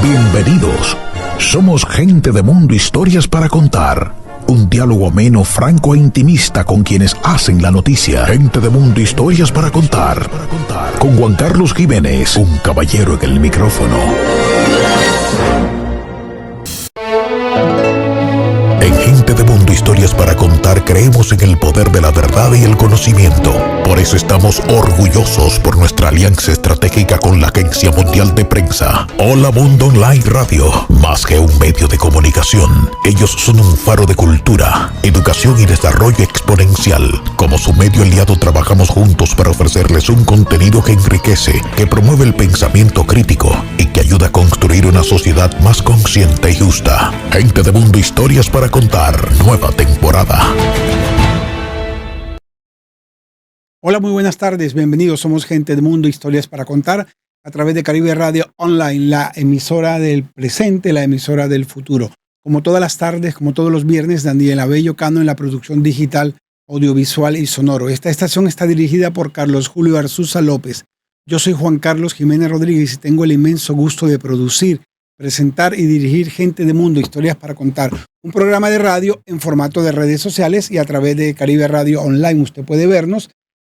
Bienvenidos. Somos gente de mundo, historias para contar. Un diálogo ameno, franco e intimista con quienes hacen la noticia. Gente de mundo, historias para contar. Con Juan Carlos Jiménez, un caballero en el micrófono. En Gente de Mundo, historias para contar, creemos en el poder de la verdad y el conocimiento. Por eso estamos orgullosos por nuestra alianza estratégica con la Agencia Mundial de Prensa. Hola Mundo Online Radio. Más que un medio de comunicación, ellos son un faro de cultura, educación y desarrollo exponencial. Como su medio aliado, trabajamos juntos para ofrecerles un contenido que enriquece, que promueve el pensamiento crítico y que ayuda a construir una sociedad más consciente y justa. Gente de Mundo, historias para contar, nueva temporada. Hola, muy buenas tardes, bienvenidos. Somos Gente de Mundo, historias para contar a través de Caribe Radio Online, la emisora del presente, la emisora del futuro. Como todas las tardes, como todos los viernes, Daniel Abello Cano en la producción digital, audiovisual y sonoro. Esta estación está dirigida por Carlos Julio Arzuza López. Yo soy Juan Carlos Jiménez Rodríguez y tengo el inmenso gusto de producir, presentar y dirigir Gente de Mundo, historias para contar. Un programa de radio en formato de redes sociales y a través de Caribe Radio Online. Usted puede vernos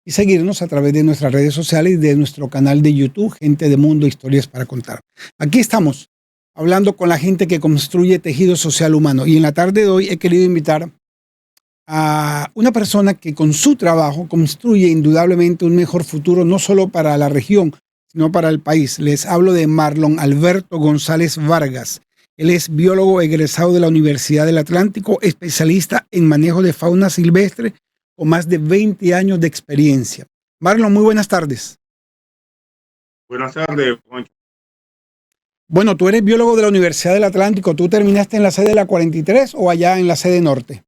y seguirnos a través de nuestras redes sociales y de nuestro canal de YouTube, Gente de Mundo, historias para contar. Aquí estamos hablando con la gente que construye tejido social humano. Y en la tarde de hoy he querido invitar a una persona que con su trabajo construye indudablemente un mejor futuro, no solo para la región, sino para el país. Les hablo de Marlon Alberto González Vargas. Él es biólogo egresado de la Universidad del Atlántico, especialista en manejo de fauna silvestre, con más de 20 años de experiencia. Marlon, muy buenas tardes. Buenas tardes, Juancho. Bueno, tú eres biólogo de la Universidad del Atlántico. ¿Tú terminaste en la sede de la 43 o allá en la sede norte?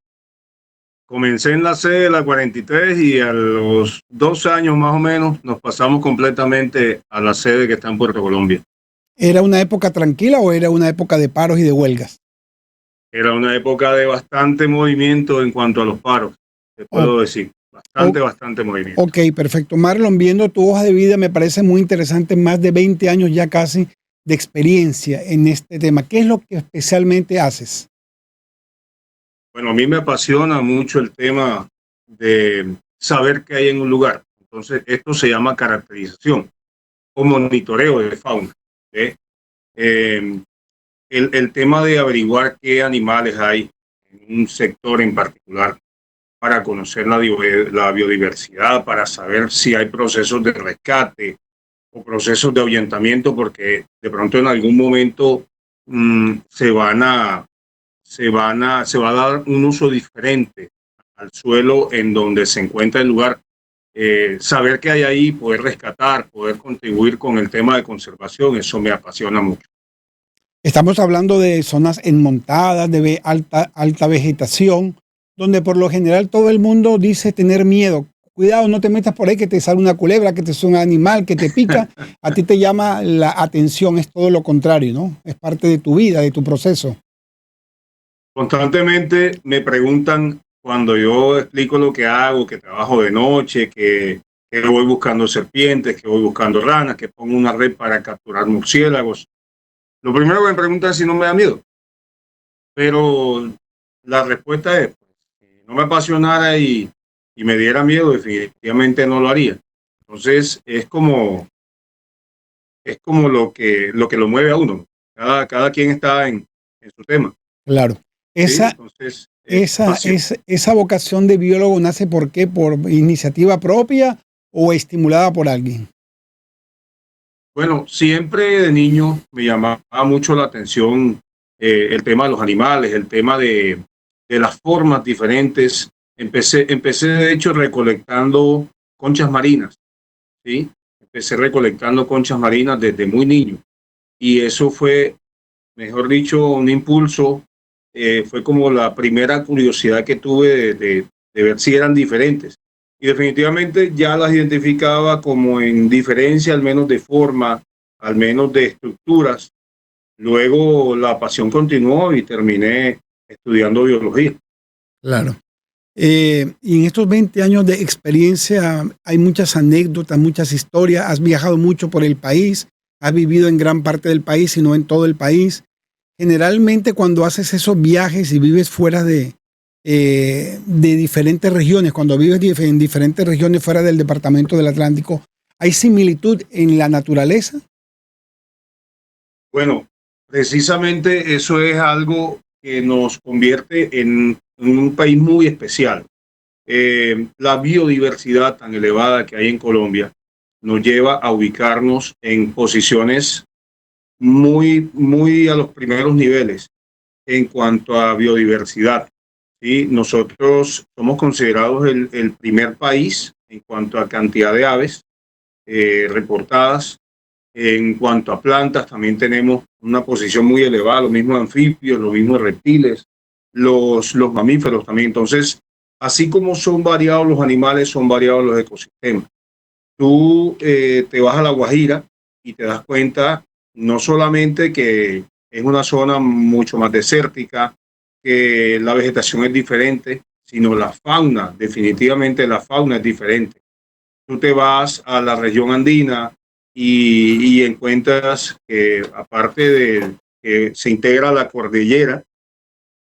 Comencé en la sede de la 43 y a los 2 años más o menos nos pasamos completamente a la sede que está en Puerto Colombia. ¿Era una época tranquila o era una época de paros y de huelgas? Era una época de bastante movimiento en cuanto a los paros, te puedo decir. Bastante movimiento. Ok, perfecto. Marlon, viendo tu hoja de vida me parece muy interesante, más de 20 años ya casi de experiencia en este tema. ¿Qué es lo que especialmente haces? Bueno, a mí me apasiona mucho el tema de saber qué hay en un lugar. Entonces, esto se llama caracterización o monitoreo de fauna. El tema de averiguar qué animales hay en un sector en particular para conocer la biodiversidad, para saber si hay procesos de rescate o procesos de ahuyentamiento, porque de pronto en algún momento se va a dar un uso diferente al suelo en donde se encuentra el lugar. Saber qué hay ahí, poder rescatar, poder contribuir con el tema de conservación, eso me apasiona mucho. Estamos hablando de zonas enmontadas, de alta vegetación, donde por lo general todo el mundo dice tener miedo. Cuidado, no te metas por ahí que te sale una culebra, que te sale un animal, que te pica. A ti te llama la atención, es todo lo contrario, ¿no? Es parte de tu vida, de tu proceso. Constantemente me preguntan cuando yo explico lo que hago, que trabajo de noche, que voy buscando serpientes, que voy buscando ranas, que pongo una red para capturar murciélagos. Lo primero que me preguntan es si no me da miedo. Pero la respuesta es, si no me apasionara y me diera miedo, definitivamente no lo haría. Entonces es como lo que lo mueve a uno. Cada quien está en su tema. Claro. Esa vocación de biólogo nace ¿por qué? ¿Por iniciativa propia o estimulada por alguien? Bueno, siempre de niño me llamaba mucho la atención el tema de los animales, el tema de las formas diferentes. Empecé de hecho recolectando conchas marinas, ¿sí? Empecé recolectando conchas marinas desde muy niño y eso fue, mejor dicho, un impulso. Fue como la primera curiosidad que tuve de ver si eran diferentes. Y definitivamente ya las identificaba como en diferencia, al menos de forma, al menos de estructuras. Luego la pasión continuó y terminé estudiando biología. Claro. Y en estos 20 años de experiencia hay muchas anécdotas, muchas historias. Has viajado mucho por el país, has vivido en gran parte del país, sino en todo el país. Generalmente cuando haces esos viajes y vives fuera de diferentes regiones, cuando vives en diferentes regiones fuera del departamento del Atlántico, ¿hay similitud en la naturaleza? Bueno, precisamente eso es algo que nos convierte en un país muy especial. La biodiversidad tan elevada que hay en Colombia nos lleva a ubicarnos en posiciones muy a los primeros niveles en cuanto a biodiversidad. ¿Sí? Nosotros somos considerados el primer país en cuanto a cantidad de aves reportadas. En cuanto a plantas, también tenemos una posición muy elevada, lo mismo anfibios, lo mismo reptiles, los mamíferos también. Entonces, así como son variados los animales, son variados los ecosistemas. Tú te vas a La Guajira y te das cuenta no solamente que es una zona mucho más desértica, que la vegetación es diferente, sino la fauna, definitivamente la fauna es diferente. Tú te vas a la región andina y encuentras que aparte de que se integra la cordillera,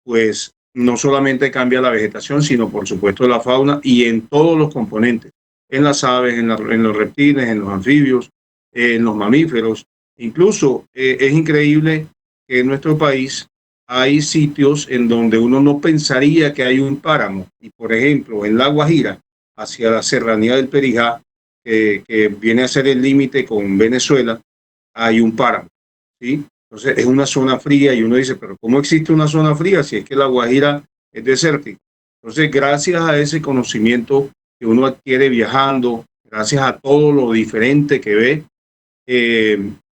pues no solamente cambia la vegetación, sino por supuesto la fauna y en todos los componentes, en las aves, en los reptiles, en los anfibios, en los mamíferos. Incluso es increíble que en nuestro país hay sitios en donde uno no pensaría que hay un páramo. Y por ejemplo, en La Guajira, hacia la serranía del Perijá, que viene a ser el límite con Venezuela, hay un páramo, ¿sí? Entonces es una zona fría y uno dice, pero ¿cómo existe una zona fría si es que La Guajira es desértica? Entonces, gracias a ese conocimiento que uno adquiere viajando, gracias a todo lo diferente que ve,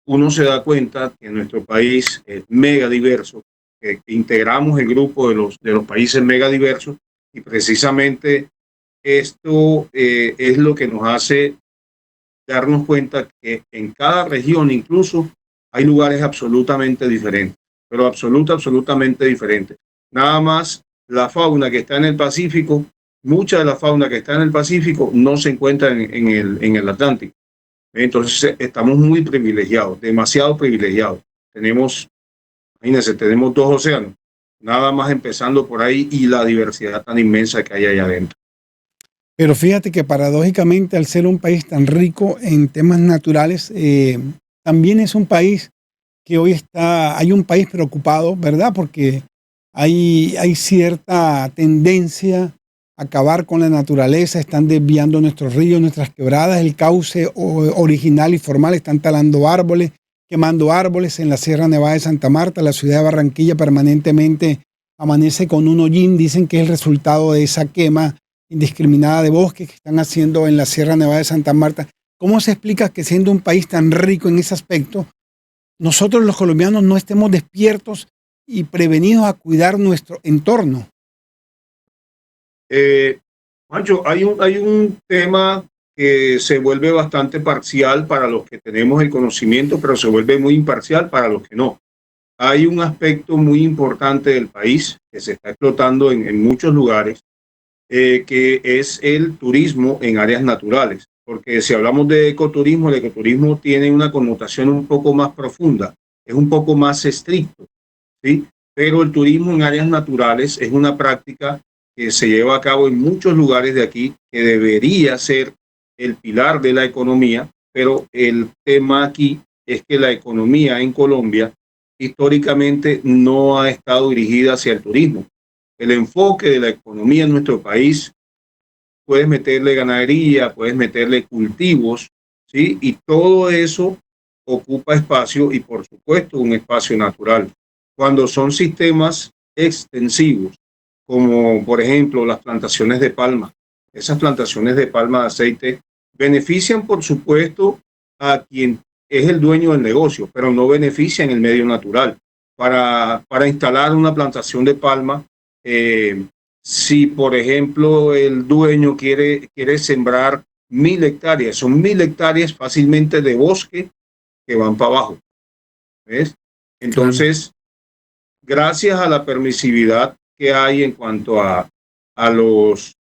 uno se da cuenta que nuestro país es mega diverso, que integramos el grupo de los países mega diversos y precisamente esto es lo que nos hace darnos cuenta que en cada región incluso hay lugares absolutamente diferentes, pero absolutamente diferentes. Nada más la fauna que está en el Pacífico, mucha de la fauna que está en el Pacífico no se encuentra en el Atlántico. Entonces estamos muy privilegiados, demasiado privilegiados. Tenemos, imagínense, tenemos dos océanos, nada más empezando por ahí y la diversidad tan inmensa que hay allá adentro. Pero fíjate que paradójicamente, al ser un país tan rico en temas naturales, también es un país que hoy hay un país preocupado, ¿verdad? Porque hay cierta tendencia a acabar con la naturaleza, están desviando nuestros ríos, nuestras quebradas, el cauce original y formal, están talando árboles, quemando árboles en la Sierra Nevada de Santa Marta, la ciudad de Barranquilla permanentemente amanece con un hollín, dicen que es el resultado de esa quema indiscriminada de bosques que están haciendo en la Sierra Nevada de Santa Marta. ¿Cómo se explica que siendo un país tan rico en ese aspecto, nosotros los colombianos no estemos despiertos y prevenidos a cuidar nuestro entorno? Mancho, hay un tema que se vuelve bastante parcial para los que tenemos el conocimiento, pero se vuelve muy imparcial para los que no. Hay un aspecto muy importante del país que se está explotando en muchos lugares, que es el turismo en áreas naturales. Porque si hablamos de ecoturismo, el ecoturismo tiene una connotación un poco más profunda, es un poco más estricto, ¿sí? Pero el turismo en áreas naturales es una práctica que se lleva a cabo en muchos lugares de aquí, que debería ser el pilar de la economía, pero el tema aquí es que la economía en Colombia históricamente no ha estado dirigida hacia el turismo. El enfoque de la economía en nuestro país, puedes meterle ganadería, puedes meterle cultivos, ¿sí? Y todo eso ocupa espacio y por supuesto un espacio natural. Cuando son sistemas extensivos, como por ejemplo las plantaciones de palma, esas plantaciones de palma de aceite benefician por supuesto a quien es el dueño del negocio, pero no benefician el medio natural. Para instalar una plantación de palma, si por ejemplo el dueño quiere sembrar 1000 hectáreas, son 1000 hectáreas fácilmente de bosque que van para abajo, ¿ves? Entonces, gracias a la permisividad que hay en cuanto a los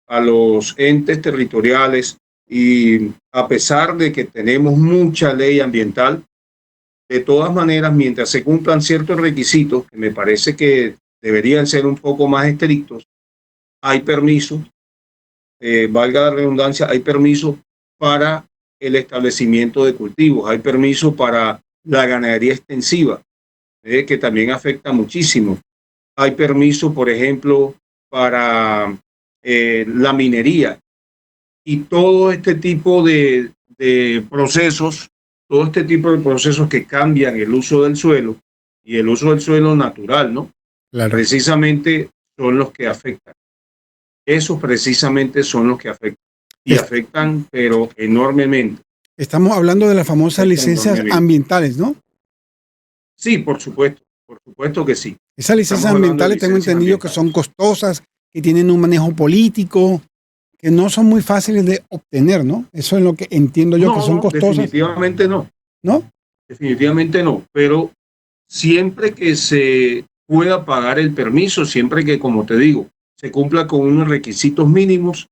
entes territoriales y a pesar de que tenemos mucha ley ambiental, de todas maneras, mientras se cumplan ciertos requisitos, que me parece que deberían ser un poco más estrictos, hay permiso, valga la redundancia, hay permiso para el establecimiento de cultivos, hay permiso para la ganadería extensiva, que también afecta muchísimo. Hay permiso, por ejemplo, para la minería y todo este tipo de procesos, todo este tipo de procesos que cambian el uso del suelo y el uso del suelo natural, ¿no? Claro. Precisamente son los que afectan. Esos precisamente son los que afectan. Y afectan, pero enormemente. Estamos hablando de las famosas licencias ambientales, ¿no? Sí, por supuesto que sí. Esas licencias ambientales tengo entendido que son costosas, que tienen un manejo político, que no son muy fáciles de obtener, ¿no? Eso es lo que entiendo yo, que son costosas. Definitivamente no. ¿No? Definitivamente no, pero siempre que se pueda pagar el permiso, siempre que, como te digo, se cumpla con unos requisitos mínimos,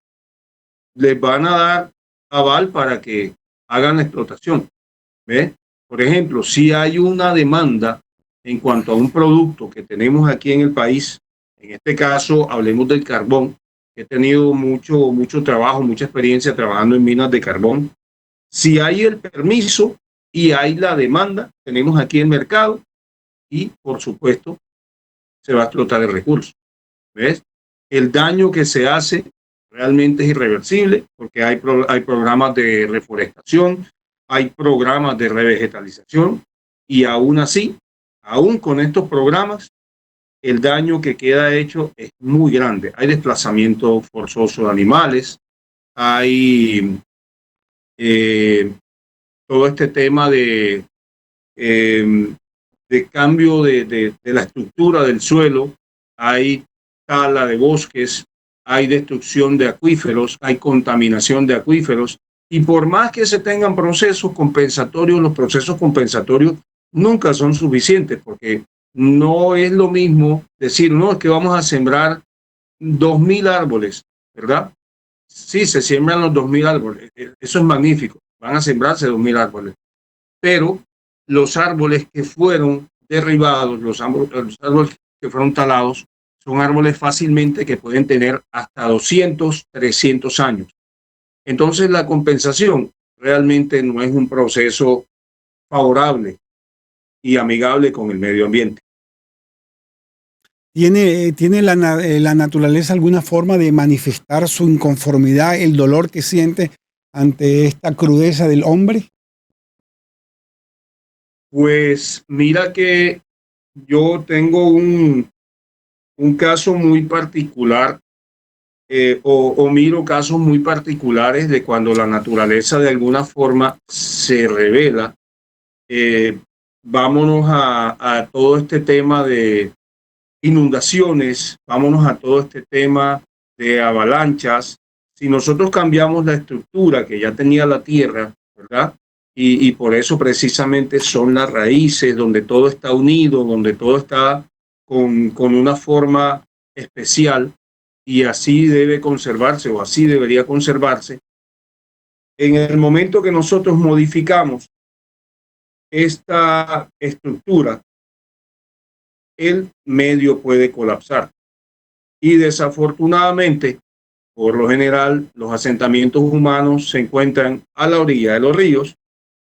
les van a dar aval para que hagan la explotación. ¿Ves? Por ejemplo, si hay una demanda en cuanto a un producto que tenemos aquí en el país, en este caso hablemos del carbón, he tenido mucho trabajo, mucha experiencia trabajando en minas de carbón. Si hay el permiso y hay la demanda, tenemos aquí el mercado y, por supuesto, se va a explotar el recurso. ¿Ves? El daño que se hace realmente es irreversible porque hay programas de reforestación, hay programas de revegetalización y aún así, aún con estos programas, el daño que queda hecho es muy grande. Hay desplazamiento forzoso de animales, hay todo este tema de cambio de la estructura del suelo, hay tala de bosques, hay destrucción de acuíferos, hay contaminación de acuíferos, y por más que se tengan procesos compensatorios, los procesos compensatorios nunca son suficientes, porque no es lo mismo decir, no, es que vamos a sembrar 2.000 árboles, ¿verdad? Sí, se siembran los 2.000 árboles, eso es magnífico, van a sembrarse 2.000 árboles, pero los árboles que fueron derribados, los árboles que fueron talados, son árboles fácilmente que pueden tener hasta 200, 300 años. Entonces la compensación realmente no es un proceso favorable y amigable con el medio ambiente. ¿Tiene la naturaleza alguna forma de manifestar su inconformidad, el dolor que siente ante esta crudeza del hombre? Pues mira que yo tengo un caso muy particular o miro casos muy particulares de cuando la naturaleza de alguna forma se revela. Vámonos a todo este tema de inundaciones, vámonos a todo este tema de avalanchas. Si nosotros cambiamos la estructura que ya tenía la tierra, ¿verdad? Y por eso precisamente son las raíces, donde todo está unido, donde todo está con una forma especial, y así debe conservarse o así debería conservarse. En el momento que nosotros modificamos esta estructura, el medio puede colapsar. Y desafortunadamente, por lo general, los asentamientos humanos se encuentran a la orilla de los ríos,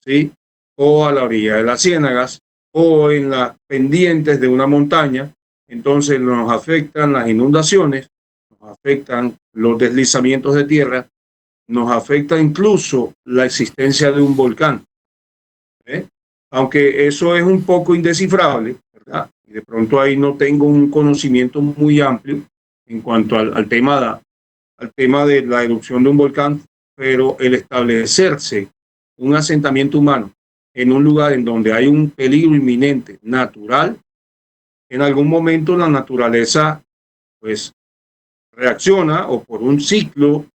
¿sí? O a la orilla de las ciénagas, o en las pendientes de una montaña. Entonces nos afectan las inundaciones, nos afectan los deslizamientos de tierra, nos afecta incluso la existencia de un volcán. Aunque eso es un poco indescifrable, ¿verdad? Y de pronto ahí no tengo un conocimiento muy amplio en cuanto al tema de la erupción de un volcán, pero el establecerse un asentamiento humano en un lugar en donde hay un peligro inminente natural, en algún momento la naturaleza pues reacciona o por un ciclo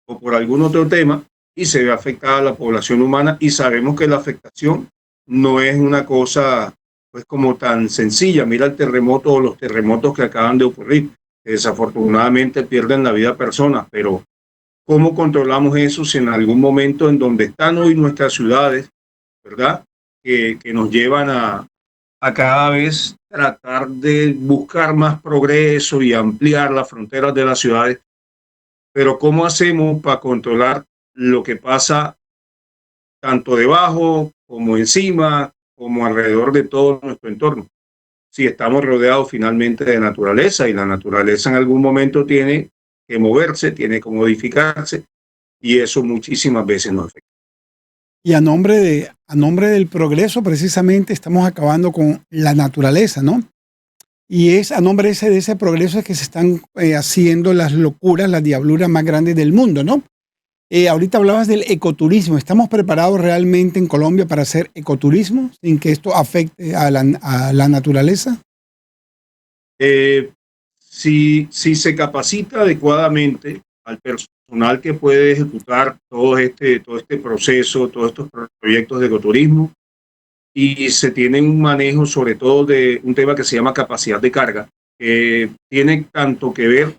o por algún otro tema y se ve afectada a la población humana, y sabemos que la afectación no es una cosa pues como tan sencilla. Mira el terremoto o los terremotos que acaban de ocurrir, que desafortunadamente pierden la vida personas, pero ¿cómo controlamos eso si en algún momento en donde están hoy nuestras ciudades, ¿verdad? que nos llevan a cada vez tratar de buscar más progreso y ampliar las fronteras de las ciudades. Pero ¿cómo hacemos para controlar lo que pasa tanto debajo como encima, como alrededor de todo nuestro entorno? Si estamos rodeados finalmente de naturaleza, y la naturaleza en algún momento tiene que moverse, tiene que modificarse, y eso muchísimas veces nos afecta. Y a nombre del progreso, precisamente, estamos acabando con la naturaleza, ¿no? Y es a nombre de ese progreso es que se están haciendo las locuras, las diabluras más grandes del mundo, ¿no? Ahorita hablabas del ecoturismo. ¿Estamos preparados realmente en Colombia para hacer ecoturismo sin que esto afecte a la naturaleza? Eh, si se capacita adecuadamente al personal que puede ejecutar todo este proceso, todos estos proyectos de ecoturismo, y se tiene un manejo sobre todo de un tema que se llama capacidad de carga, que tiene tanto que ver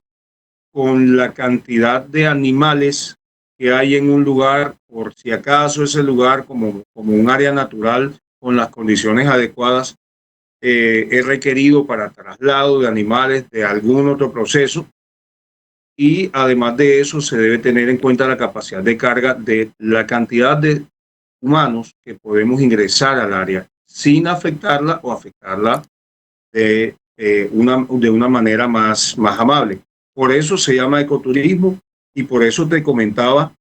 con la cantidad de animales que hay en un lugar, por si acaso ese lugar como un área natural con las condiciones adecuadas es requerido para traslado de animales de algún otro proceso, y además de eso se debe tener en cuenta la capacidad de carga de la cantidad de humanos que podemos ingresar al área sin afectarla o afectarla de una manera más amable. Por eso se llama ecoturismo, y por eso te comentaba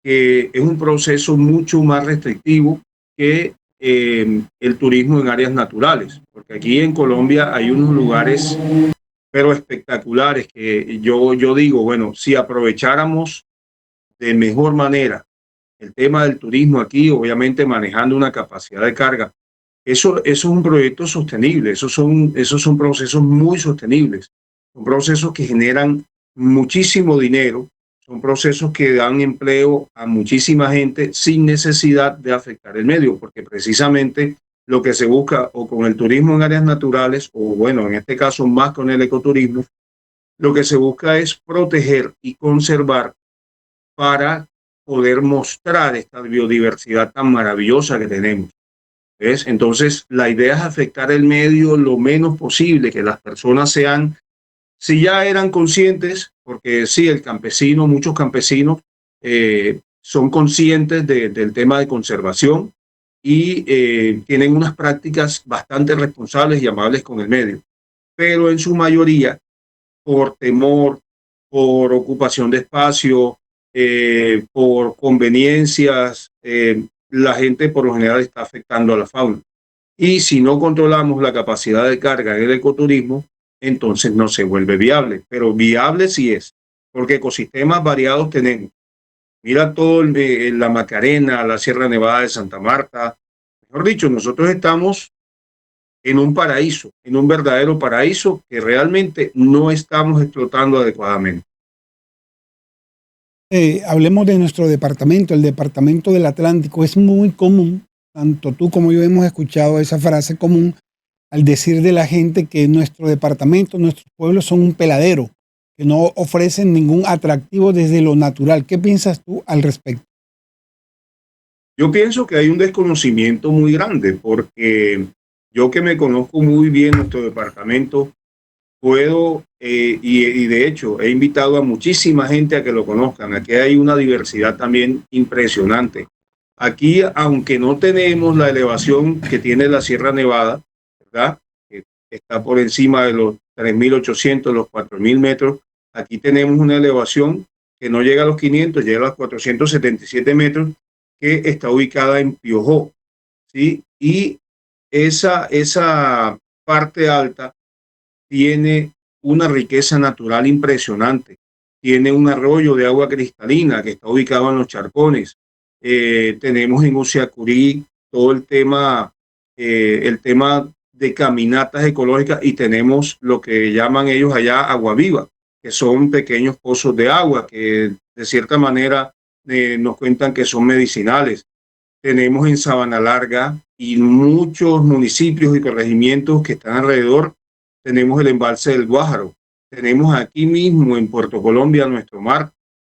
que es un proceso mucho más restrictivo que el turismo en áreas naturales, porque aquí en Colombia hay unos lugares pero espectaculares que yo digo, bueno, si aprovecháramos de mejor manera el tema del turismo aquí, obviamente manejando una capacidad de carga, eso es un proyecto sostenible, esos son procesos muy sostenibles, son procesos que generan muchísimo dinero, son procesos que dan empleo a muchísima gente sin necesidad de afectar el medio, porque precisamente lo que se busca o con el turismo en áreas naturales, o bueno, en este caso más con el ecoturismo, lo que se busca es proteger y conservar para poder mostrar esta biodiversidad tan maravillosa que tenemos. ¿Ves? Entonces, la idea es afectar el medio lo menos posible, que las personas sean, si ya eran conscientes, porque sí, el campesino, muchos campesinos son conscientes del tema de conservación y tienen unas prácticas bastante responsables y amables con el medio, pero en su mayoría, por temor, por ocupación de espacio, por conveniencias, la gente por lo general está afectando a la fauna. Y si no controlamos la capacidad de carga del ecoturismo, entonces no se vuelve viable. Pero viable sí es, porque ecosistemas variados tenemos. Mira todo la Macarena, la Sierra Nevada de Santa Marta. Mejor dicho, nosotros estamos en un paraíso, en un verdadero paraíso que realmente no estamos explotando adecuadamente. Hablemos de nuestro departamento, el departamento del Atlántico. Es muy común, tanto tú como yo hemos escuchado esa frase común al decir de la gente que nuestro departamento, nuestros pueblos son un peladero, que no ofrecen ningún atractivo desde lo natural. ¿Qué piensas tú al respecto? Yo pienso que hay un desconocimiento muy grande, porque yo que me conozco muy bien nuestro departamento, puedo, y de hecho he invitado a muchísima gente a que lo conozcan. Aquí hay una diversidad también impresionante. Aquí, aunque no tenemos la elevación que tiene la Sierra Nevada, ¿verdad? Que está por encima de los 3.800, los 4.000 metros, aquí tenemos una elevación que no llega a los 500, llega a los 477 metros, que está ubicada en Piojó, ¿sí? Y esa parte alta tiene una riqueza natural impresionante. Tiene un arroyo de agua cristalina que está ubicado en los Charcones. Tenemos en Usiacurí todo el tema de caminatas ecológicas, y tenemos lo que llaman ellos allá agua viva, que son pequeños pozos de agua que de cierta manera nos cuentan que son medicinales. Tenemos en Sabana Larga y muchos municipios y corregimientos que están alrededor, tenemos el embalse del Guájaro. Tenemos aquí mismo en Puerto Colombia nuestro mar,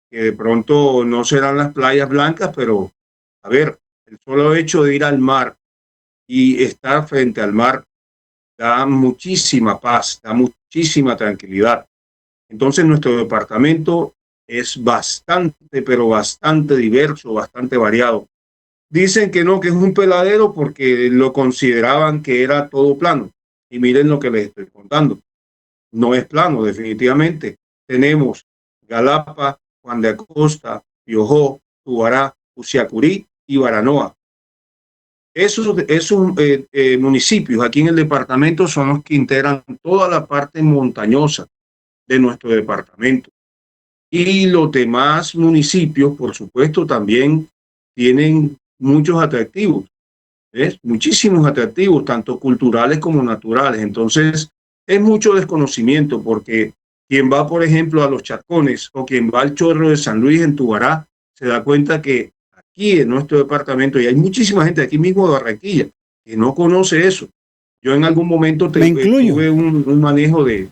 que de pronto no serán las playas blancas, pero a ver, el solo hecho de ir al mar y estar frente al mar da muchísima paz, da muchísima tranquilidad. Entonces nuestro departamento es bastante, pero bastante diverso, bastante variado. Dicen que no, que es un peladero porque lo consideraban que era todo plano. Y miren lo que les estoy contando. No es plano, definitivamente. Tenemos Galapa, Juan de Acosta, Piojó, Tubará, Uciacurí y Baranoa. Esos municipios aquí en el departamento son los que integran toda la parte montañosa de nuestro departamento. Y los demás municipios, por supuesto, también tienen muchos atractivos, ¿ves? Muchísimos atractivos, tanto culturales como naturales. Entonces, es mucho desconocimiento porque quien va, por ejemplo, a los Charcones o quien va al Chorro de San Luis en Tubará, se da cuenta que aquí en nuestro departamento, y hay muchísima gente aquí mismo de Barranquilla, que no conoce eso. Yo en algún momento tuve un manejo de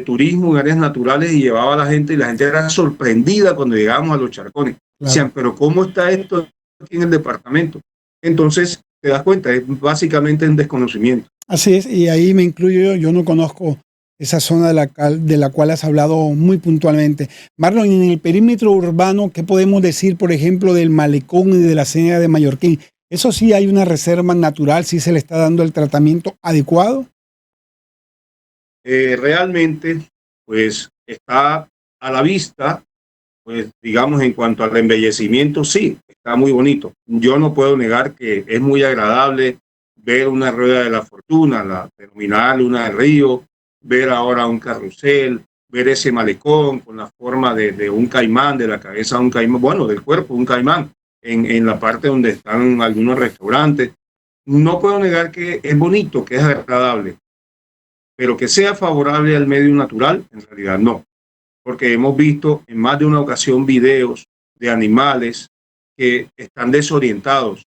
turismo en áreas naturales y llevaba a la gente y la gente era sorprendida cuando llegábamos a los Charcones. Claro. Decían, pero ¿cómo está esto aquí en el departamento? Entonces, te das cuenta, es básicamente un desconocimiento. Así es, y ahí me incluyo yo no conozco esa zona de la cual has hablado muy puntualmente. Marlon, en el perímetro urbano, ¿qué podemos decir, por ejemplo, del Malecón y de la Ciénaga de Mallorquín? ¿Eso sí hay una reserva natural, sí se le está dando el tratamiento adecuado? Realmente, pues está a la vista, pues digamos en cuanto al embellecimiento, sí, está muy bonito. Yo no puedo negar que es muy agradable ver una rueda de la fortuna, la denominada Luna del Río, ver ahora un carrusel, ver ese malecón con la forma de un caimán, de la cabeza de un caimán, bueno, del cuerpo de un caimán, en la parte donde están algunos restaurantes. No puedo negar que es bonito, que es agradable, pero que sea favorable al medio natural, en realidad no, porque hemos visto en más de una ocasión videos de animales que están desorientados,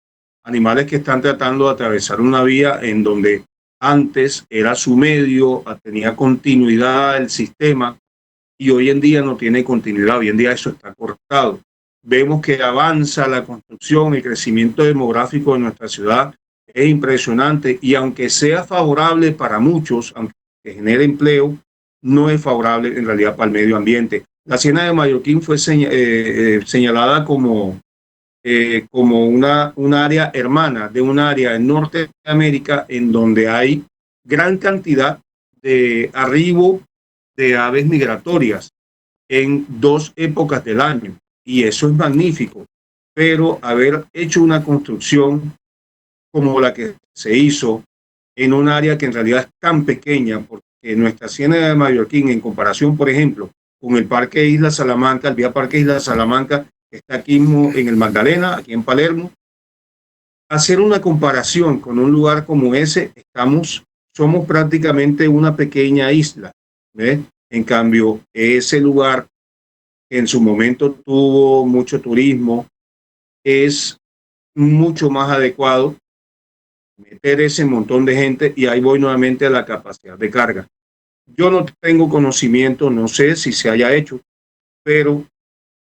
animales que están tratando de atravesar una vía en donde antes era su medio, tenía continuidad el sistema y hoy en día no tiene continuidad, hoy en día eso está cortado. Vemos que avanza la construcción, el crecimiento demográfico de nuestra ciudad es impresionante y aunque sea favorable para muchos, aunque genere empleo, no es favorable en realidad para el medio ambiente. La Ciénaga de Mallorquín fue señalada como una área hermana de un área en Norteamérica en donde hay gran cantidad de arribo de aves migratorias en 2 épocas del año. Y eso es magnífico. Pero haber hecho una construcción como la que se hizo en un área que en realidad es tan pequeña, porque nuestra Ciénaga de Mallorquín, en comparación, por ejemplo, con el Parque Isla Salamanca, el Vía Parque Isla Salamanca, que está aquí en el Magdalena, aquí en Palermo, hacer una comparación con un lugar como ese, somos prácticamente una pequeña isla, ¿ves? En cambio, ese lugar que en su momento tuvo mucho turismo, es mucho más adecuado meter ese montón de gente y ahí voy nuevamente a la capacidad de carga. Yo no tengo conocimiento, no sé si se haya hecho, pero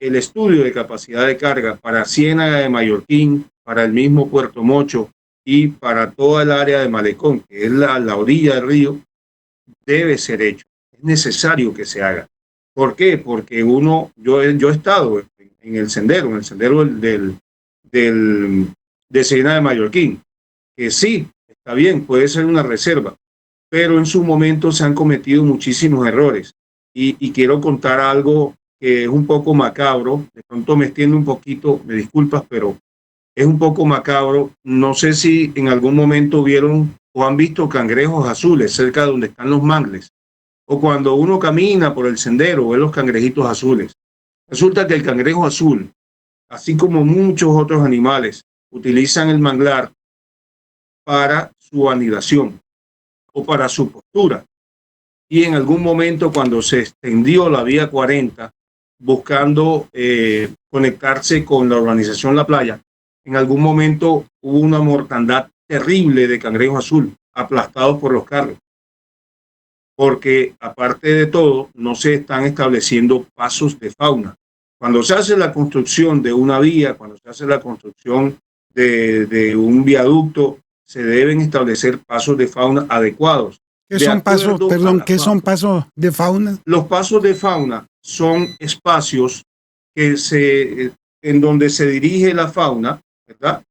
el estudio de capacidad de carga para Ciénaga de Mallorquín, para el mismo Puerto Mocho y para toda el área de Malecón, que es la orilla del río, debe ser hecho. Es necesario que se haga. ¿Por qué? Porque yo he estado en el sendero de Ciénaga de Mallorquín, que sí, está bien, puede ser una reserva, pero en su momento se han cometido muchísimos errores. Y quiero contar algo que es un poco macabro, de pronto me extiendo un poquito, me disculpas, pero es un poco macabro. No sé si en algún momento vieron o han visto cangrejos azules cerca de donde están los mangles, o cuando uno camina por el sendero ve los cangrejitos azules. Resulta que el cangrejo azul, así como muchos otros animales, utilizan el manglar para su anidación o para su postura. Y en algún momento, cuando se extendió la vía 40, buscando conectarse con la urbanización La Playa, en algún momento hubo una mortandad terrible de cangrejo azul aplastados por los carros, porque aparte de todo no se están estableciendo pasos de fauna. Cuando se hace la construcción de una vía, cuando se hace la construcción de un viaducto, se deben establecer pasos de fauna adecuados. ¿Qué son pasos, perdón, qué son pasos de fauna? Los pasos de fauna son espacios en donde se dirige la fauna, ¿verdad?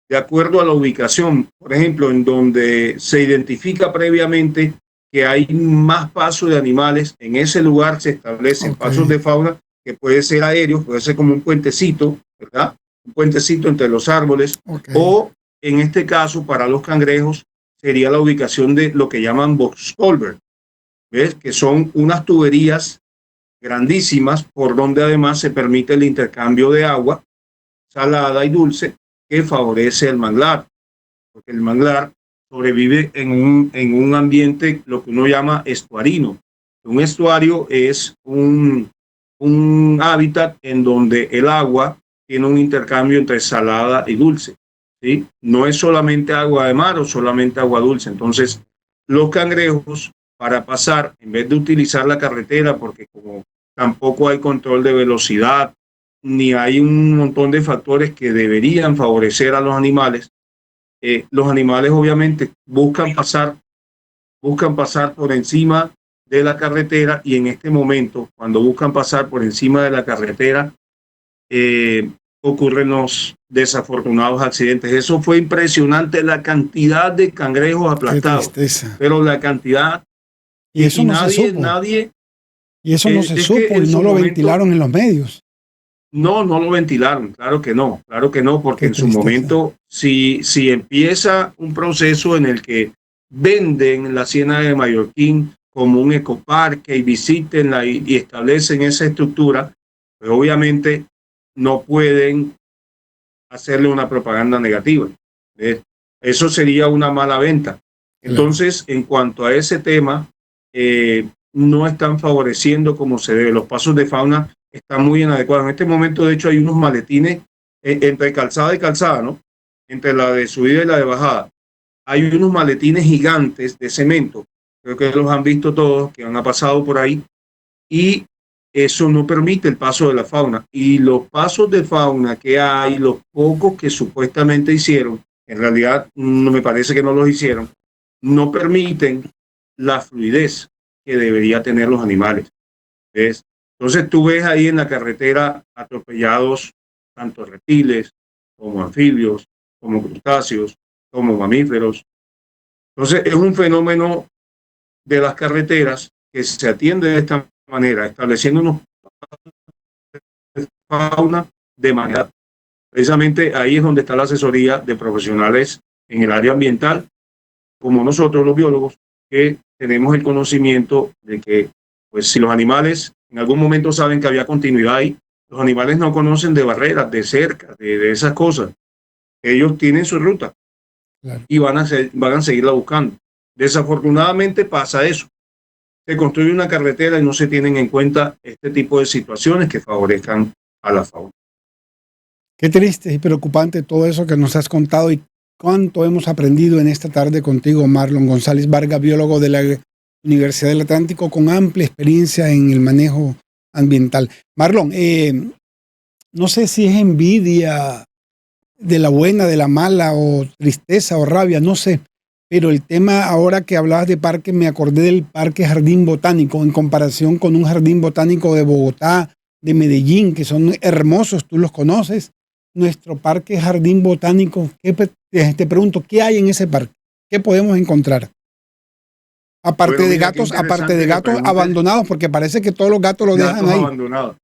De acuerdo a la ubicación, por ejemplo, en donde se identifica previamente que hay más pasos de animales, en ese lugar se establecen pasos de fauna que puede ser aéreos, puede ser como un puentecito, ¿verdad? Un puentecito entre los árboles, o en este caso, para los cangrejos, sería la ubicación de lo que llaman box culvert, ¿ves? Que son unas tuberías grandísimas por donde además se permite el intercambio de agua salada y dulce que favorece el manglar, porque el manglar sobrevive en un ambiente, lo que uno llama estuarino. Un estuario es un hábitat en donde el agua tiene un intercambio entre salada y dulce, ¿sí? No es solamente agua de mar o solamente agua dulce. Entonces, los cangrejos, para pasar, en vez de utilizar la carretera, porque como tampoco hay control de velocidad, ni hay un montón de factores que deberían favorecer a los animales obviamente buscan pasar por encima de la carretera, y en este momento, cuando buscan pasar por encima de la carretera, ocurren los desafortunados accidentes. Eso fue impresionante, la cantidad de cangrejos aplastados, pero la cantidad, y eso no se supo. Y eso no se supo y no lo ventilaron en los medios. No lo ventilaron, claro que no, porque en su momento, si empieza un proceso en el que venden la Ciénaga de Mallorquín como un ecoparque y visítenla y establecen esa estructura, pues obviamente no pueden hacerle una propaganda negativa. Eso sería una mala venta. Entonces, en cuanto a ese tema, no están favoreciendo como se debe. Los pasos de fauna están muy inadecuados. En este momento, de hecho, hay unos maletines entre calzada y calzada, ¿no? Entre la de subida y la de bajada. Hay unos maletines gigantes de cemento. Creo que los han visto todos, que han pasado por ahí. Y eso no permite el paso de la fauna. Y los pasos de fauna que hay, los pocos que supuestamente hicieron, en realidad no me parece que no los hicieron, no permiten la fluidez que debería tener los animales. ¿Ves? Entonces tú ves ahí en la carretera atropellados tanto reptiles como anfibios, como crustáceos, como mamíferos. Entonces es un fenómeno de las carreteras que se atiende de esta manera, estableciendo unos fauna de manera. Precisamente ahí es donde está la asesoría de profesionales en el área ambiental, como nosotros los biólogos, que tenemos el conocimiento de que, pues, si los animales en algún momento saben que había continuidad ahí, los animales no conocen de barreras, de cerca, de esas cosas. Ellos tienen su ruta, claro, y van a seguirla buscando. Desafortunadamente pasa eso. Se construye una carretera y no se tienen en cuenta este tipo de situaciones que favorezcan a la fauna. Qué triste y preocupante todo eso que nos has contado, y cuánto hemos aprendido en esta tarde contigo, Marlon González Vargas, biólogo de la Universidad del Atlántico con amplia experiencia en el manejo ambiental. Marlon, no sé si es envidia de la buena, de la mala, o tristeza o rabia, no sé, pero el tema, ahora que hablabas de parque, me acordé del Parque Jardín Botánico en comparación con un jardín botánico de Bogotá, de Medellín, que son hermosos, tú los conoces. Nuestro Parque Jardín Botánico, te pregunto, ¿qué hay en ese parque? ¿Qué podemos encontrar? Aparte de gatos abandonados, porque parece que todos los gatos los dejan ahí. Abandonados.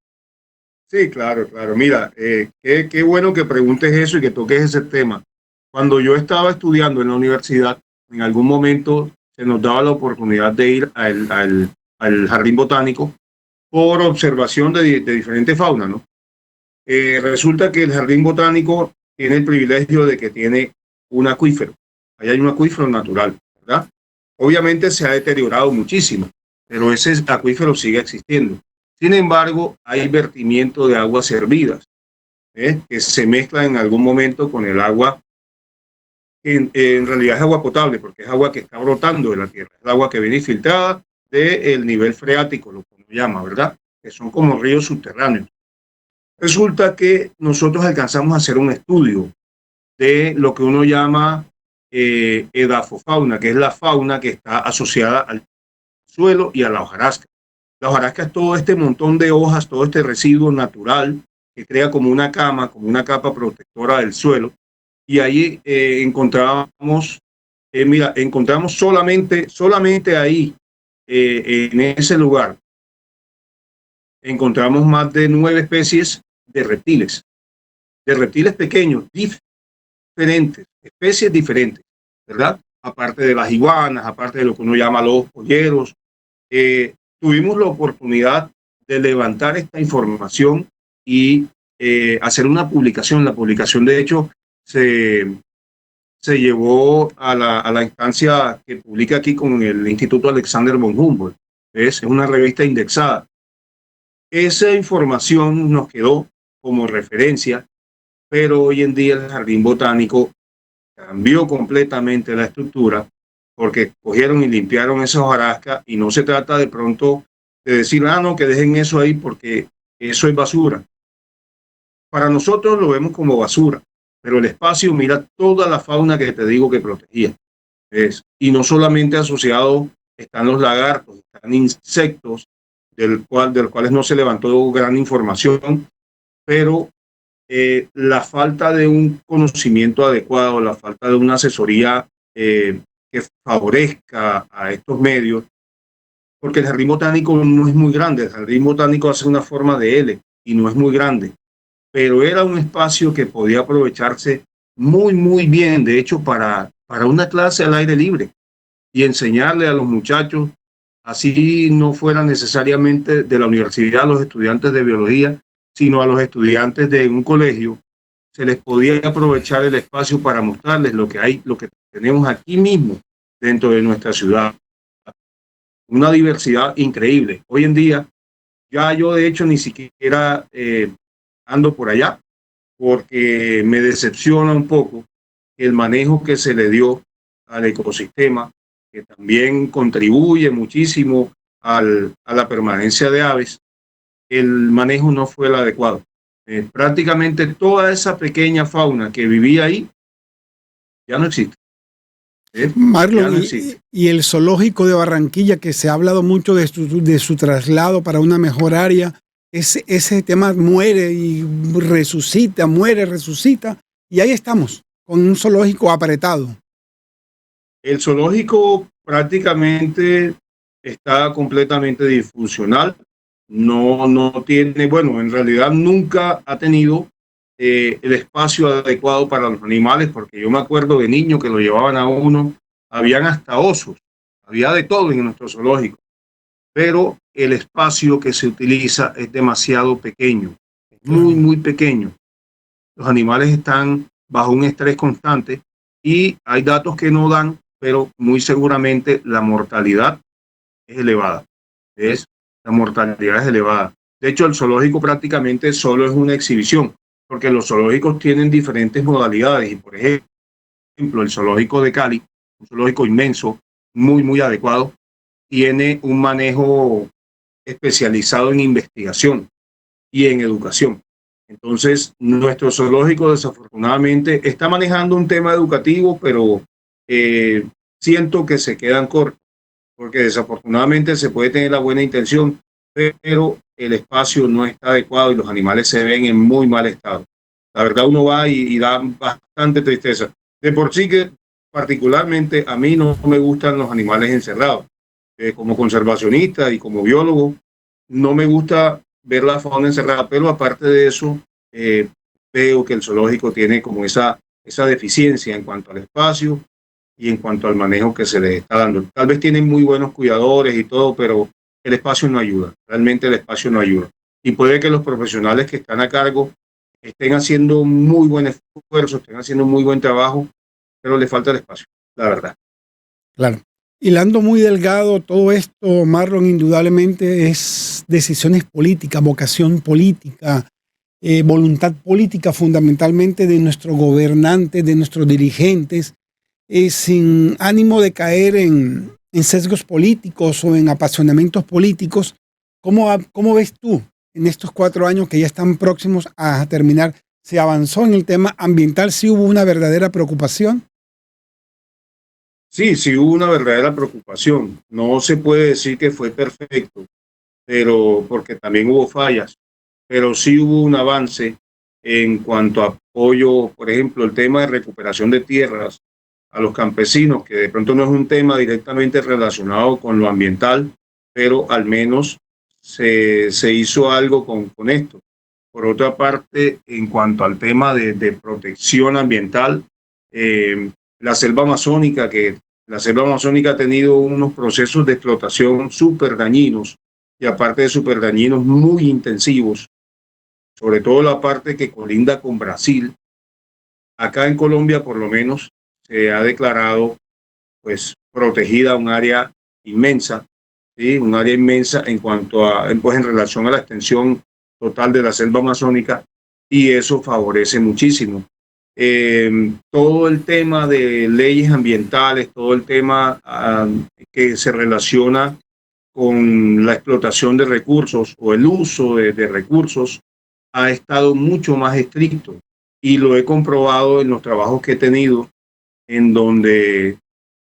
Sí, claro. Mira, qué bueno que preguntes eso y que toques ese tema. Cuando yo estaba estudiando en la universidad, en algún momento se nos daba la oportunidad de ir al jardín botánico por observación de diferente fauna, ¿no? Resulta que el jardín botánico tiene el privilegio de que tiene un acuífero. Ahí hay un acuífero natural, ¿verdad? Obviamente se ha deteriorado muchísimo, pero ese acuífero sigue existiendo. Sin embargo, hay vertimiento de aguas hervidas, que se mezclan en algún momento con el agua, que en realidad es agua potable, porque es agua que está brotando de la tierra, es agua que viene filtrada del nivel freático, lo que uno llama, ¿verdad? Que son como ríos subterráneos. Resulta que nosotros alcanzamos a hacer un estudio de lo que uno llama edafofauna, que es la fauna que está asociada al suelo y a la hojarasca. La hojarasca es todo este montón de hojas, todo este residuo natural que crea como una cama, como una capa protectora del suelo. Y ahí encontramos solamente ahí, en ese lugar, encontramos más de 9 especies de reptiles pequeños, diferentes, especies diferentes, ¿verdad? Aparte de las iguanas, aparte de lo que uno llama los polleros. Tuvimos la oportunidad de levantar esta información y hacer una publicación. La publicación, de hecho, se llevó a la instancia que publica aquí con el Instituto Alexander von Humboldt. Es una revista indexada. Esa información nos quedó como referencia, pero hoy en día el Jardín Botánico cambió completamente la estructura porque cogieron y limpiaron esa hojarasca, y no se trata de pronto de decir, no, que dejen eso ahí porque eso es basura. Para nosotros lo vemos como basura, pero el espacio mira toda la fauna que te digo que protegía. Y no solamente asociado están los lagartos, están insectos de los cuales no se levantó gran información, pero la falta de un conocimiento adecuado, la falta de una asesoría que favorezca a estos medios, porque el Jardín Botánico no es muy grande, el Jardín Botánico hace una forma de L y no es muy grande, pero era un espacio que podía aprovecharse muy bien, de hecho, para una clase al aire libre y enseñarle a los muchachos, así no fuera necesariamente de la universidad, a los estudiantes de biología, sino a los estudiantes de un colegio, se les podía aprovechar el espacio para mostrarles lo que tenemos aquí mismo dentro de nuestra ciudad. Una diversidad increíble. Hoy en día, ya yo de hecho ni siquiera ando por allá, porque me decepciona un poco el manejo que se le dio al ecosistema, que también contribuye muchísimo a la permanencia de aves. El manejo no fue el adecuado. Prácticamente toda esa pequeña fauna que vivía ahí ya no existe. Marlon, no existe. Y el zoológico de Barranquilla, que se ha hablado mucho de su traslado para una mejor área, ese tema muere y resucita, y ahí estamos, con un zoológico apretado. El zoológico prácticamente está completamente disfuncional. No tiene, bueno, en realidad nunca ha tenido el espacio adecuado para los animales, porque yo me acuerdo de niño que lo llevaban a uno, habían hasta osos, había de todo en nuestro zoológico, pero el espacio que se utiliza es demasiado pequeño, muy pequeño. Los animales están bajo un estrés constante y hay datos que no dan, pero muy seguramente la mortalidad es elevada. La mortalidad es elevada. De hecho, el zoológico prácticamente solo es una exhibición, porque los zoológicos tienen diferentes modalidades. Y por ejemplo, el zoológico de Cali, un zoológico inmenso, muy adecuado, tiene un manejo especializado en investigación y en educación. Entonces, nuestro zoológico desafortunadamente está manejando un tema educativo, pero siento que se quedan cortos, porque desafortunadamente se puede tener la buena intención, pero el espacio no está adecuado y los animales se ven en muy mal estado. La verdad, uno va y da bastante tristeza. De por sí que particularmente a mí no me gustan los animales encerrados. Como conservacionista y como biólogo, no me gusta ver la fauna encerrada, pero aparte de eso, veo que el zoológico tiene como esa deficiencia en cuanto al espacio y en cuanto al manejo que se les está dando. Tal vez tienen muy buenos cuidadores y todo, pero el espacio no ayuda, realmente el espacio no ayuda. Y puede que los profesionales que están a cargo estén haciendo muy buen esfuerzo, estén haciendo muy buen trabajo, pero le falta el espacio, la verdad. Claro. Hilando muy delgado todo esto, Marlon, indudablemente es decisiones políticas, vocación política, voluntad política fundamentalmente de nuestros gobernantes, de nuestros dirigentes, sin ánimo de caer en sesgos políticos o en apasionamientos políticos. ¿Cómo ves tú en estos 4 años que ya están próximos a terminar? ¿Se avanzó en el tema ambiental? ¿Sí hubo una verdadera preocupación? Sí, sí hubo una verdadera preocupación. No se puede decir que fue perfecto, pero porque también hubo fallas, pero sí hubo un avance en cuanto a apoyo, por ejemplo, el tema de recuperación de tierras a los campesinos, que de pronto no es un tema directamente relacionado con lo ambiental, pero al menos se hizo algo con esto. Por otra parte, en cuanto al tema de protección ambiental, eh, la selva amazónica, que la selva amazónica ha tenido unos procesos de explotación súper dañinos y aparte de súper dañinos muy intensivos, sobre todo la parte que colinda con Brasil. Acá en Colombia, por lo menos, se ha declarado pues protegida un área inmensa, ¿sí? Un área inmensa en cuanto a, pues en relación a la extensión total de la selva amazónica y eso favorece muchísimo. Todo el tema de leyes ambientales, todo el tema que se relaciona con la explotación de recursos o el uso de recursos ha estado mucho más estricto y lo he comprobado en los trabajos que he tenido en donde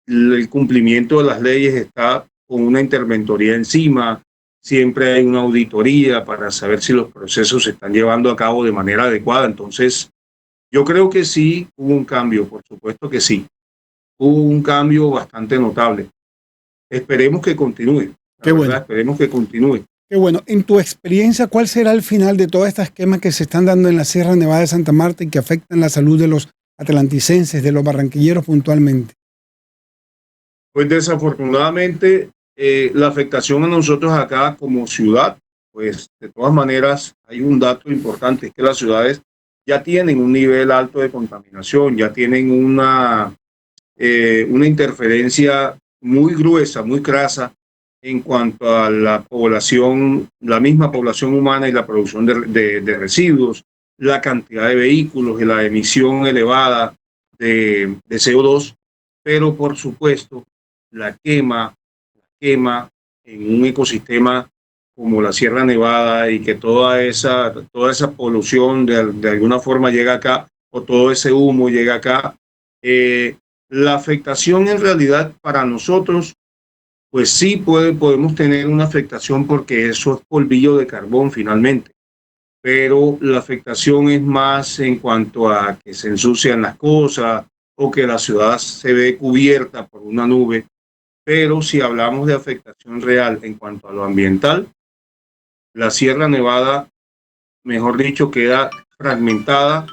el cumplimiento de las leyes está con una interventoría encima, siempre hay una auditoría para saber si los procesos se están llevando a cabo de manera adecuada. Entonces, yo creo que sí hubo un cambio, por supuesto que sí, hubo un cambio bastante notable. Esperemos que continúe, la Qué verdad, bueno. esperemos que continúe. Qué bueno. En tu experiencia, ¿cuál será el final de todas estas quemas que se están dando en la Sierra Nevada de Santa Marta y que afectan la salud de los atlanticenses, de los barranquilleros puntualmente? Pues desafortunadamente, la afectación a nosotros acá como ciudad, pues de todas maneras hay un dato importante, es que las ciudades ya tienen un nivel alto de contaminación, ya tienen una interferencia muy gruesa, muy crasa en cuanto a la población, la misma población humana y la producción de residuos, la cantidad de vehículos y la emisión elevada de CO2, pero por supuesto la quema en un ecosistema como la Sierra Nevada y que toda esa polución de alguna forma llega acá o todo ese humo llega acá, la afectación en realidad para nosotros, pues sí podemos tener una afectación porque eso es polvillo de carbón finalmente, pero la afectación es más en cuanto a que se ensucian las cosas o que la ciudad se ve cubierta por una nube, pero si hablamos de afectación real en cuanto a lo ambiental, la Sierra Nevada, mejor dicho, queda fragmentada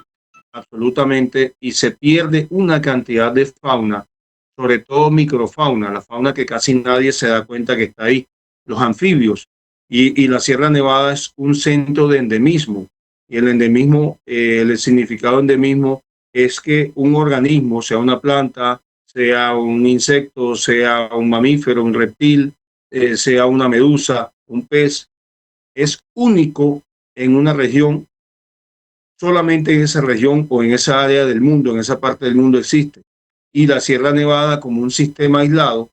absolutamente y se pierde una cantidad de fauna, sobre todo microfauna, la fauna que casi nadie se da cuenta que está ahí, los anfibios. Y la Sierra Nevada es un centro de endemismo. Y el endemismo, el significado de endemismo es que un organismo, sea una planta, sea un insecto, sea un mamífero, un reptil, sea una medusa, un pez, es único en una región, solamente en esa región o en esa área del mundo, en esa parte del mundo existe. Y la Sierra Nevada, como un sistema aislado,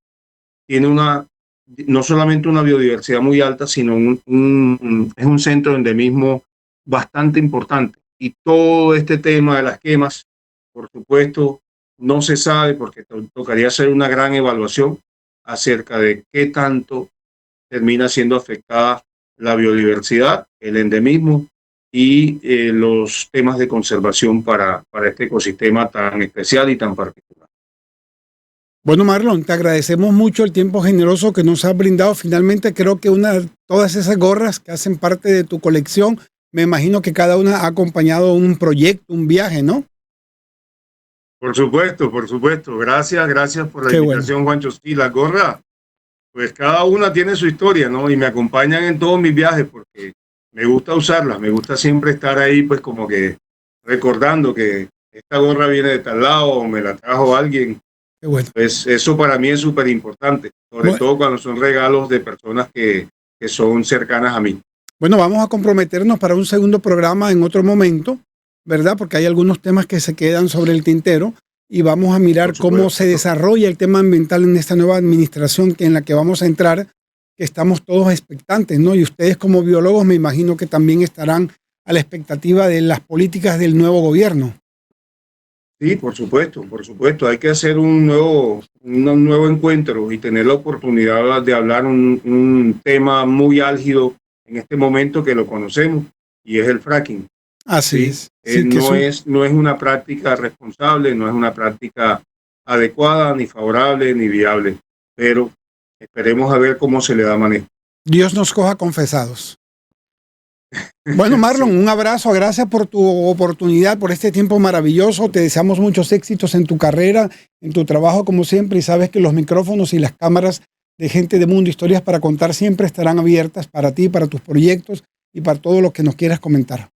tiene no solamente una biodiversidad muy alta, sino es un centro de endemismo bastante importante. Y todo este tema de las quemas, por supuesto, no se sabe porque tocaría hacer una gran evaluación acerca de qué tanto termina siendo afectada la biodiversidad, el endemismo y los temas de conservación para este ecosistema tan especial y tan particular. Bueno, Marlon, te agradecemos mucho el tiempo generoso que nos has brindado. Finalmente, creo que todas esas gorras que hacen parte de tu colección, me imagino que cada una ha acompañado un proyecto, un viaje, ¿no? Por supuesto, por supuesto. Gracias por la Qué bueno. invitación, Juancho. Sí, la gorra, pues cada una tiene su historia, ¿no? Y me acompañan en todos mis viajes porque me gusta usarlas, me gusta siempre estar ahí, pues como que recordando que esta gorra viene de tal lado o me la trajo alguien. Qué bueno. Pues eso para mí es súper importante, sobre Bueno, todo cuando son regalos de personas que son cercanas a mí. bueno, vamos a comprometernos para un segundo programa en otro momento, ¿verdad? Porque hay algunos temas que se quedan sobre el tintero y vamos a mirar Por cómo se supuesto. desarrolla el tema ambiental en esta nueva administración en la que vamos a entrar, que estamos todos expectantes, ¿no? Y ustedes como biólogos me imagino que también estarán a la expectativa de las políticas del nuevo gobierno. Sí, por supuesto, por supuesto. Hay que hacer un nuevo un nuevo encuentro y tener la oportunidad de hablar un tema muy álgido en este momento que lo conocemos, y es el fracking. Así ¿Sí? es. Sí, No es una práctica responsable, no es una práctica adecuada, ni favorable, ni viable, pero esperemos a ver cómo se le da manejo. Dios nos coja confesados. Bueno, Marlon, Sí. un abrazo, gracias por tu oportunidad, por este tiempo maravilloso. Te deseamos muchos éxitos en tu carrera, en tu trabajo como siempre, y sabes que los micrófonos y las cámaras de Gente de Mundo, Historias para Contar, siempre estarán abiertas para ti, para tus proyectos y para todo lo que nos quieras comentar.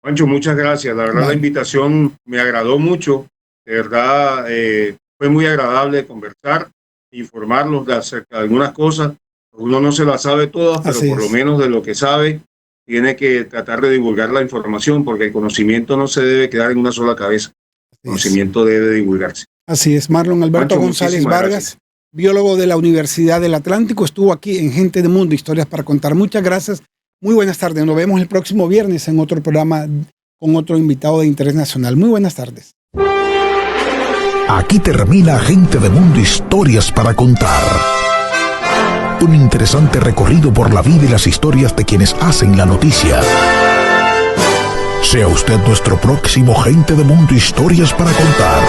Pancho, muchas gracias. La verdad, Vale. la invitación me agradó mucho. De verdad, fue muy agradable conversar, informarlos acerca de algunas cosas. Uno no se las sabe todas, pero Así por lo es. menos de lo que sabe, tiene que tratar de divulgar la información, porque el conocimiento no se debe quedar en una sola cabeza. El conocimiento debe divulgarse. Así es. Marlon Alberto Pancho, González muchísimas Vargas, gracias. biólogo de la Universidad del Atlántico, estuvo aquí en Gente de Mundo, Historias para Contar. Muchas gracias. Muy buenas tardes. Nos vemos el próximo viernes en otro programa con otro invitado de interés nacional. Muy buenas tardes. Aquí termina Gente de Mundo, Historias para Contar. Un interesante recorrido por la vida y las historias de quienes hacen la noticia. Sea usted nuestro próximo Gente de Mundo, Historias para Contar.